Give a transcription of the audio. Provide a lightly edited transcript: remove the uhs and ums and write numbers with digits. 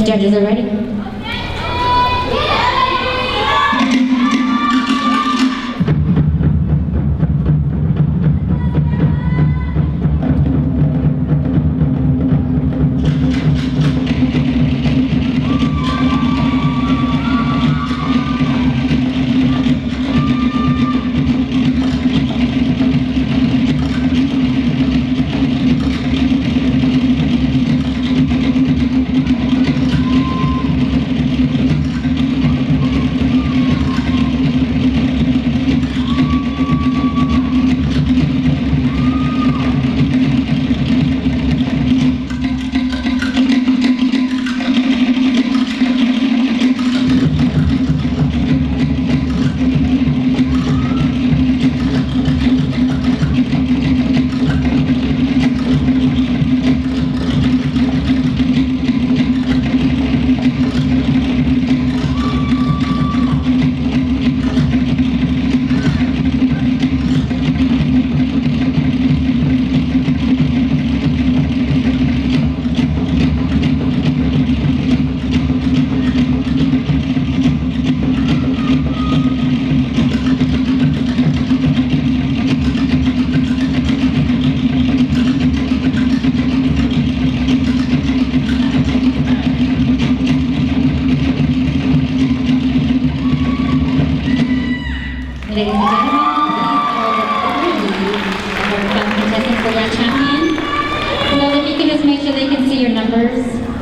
Judges are ready. Ladies and gentlemen, our contestant for grand champion. So if you can just make sure they can see your numbers.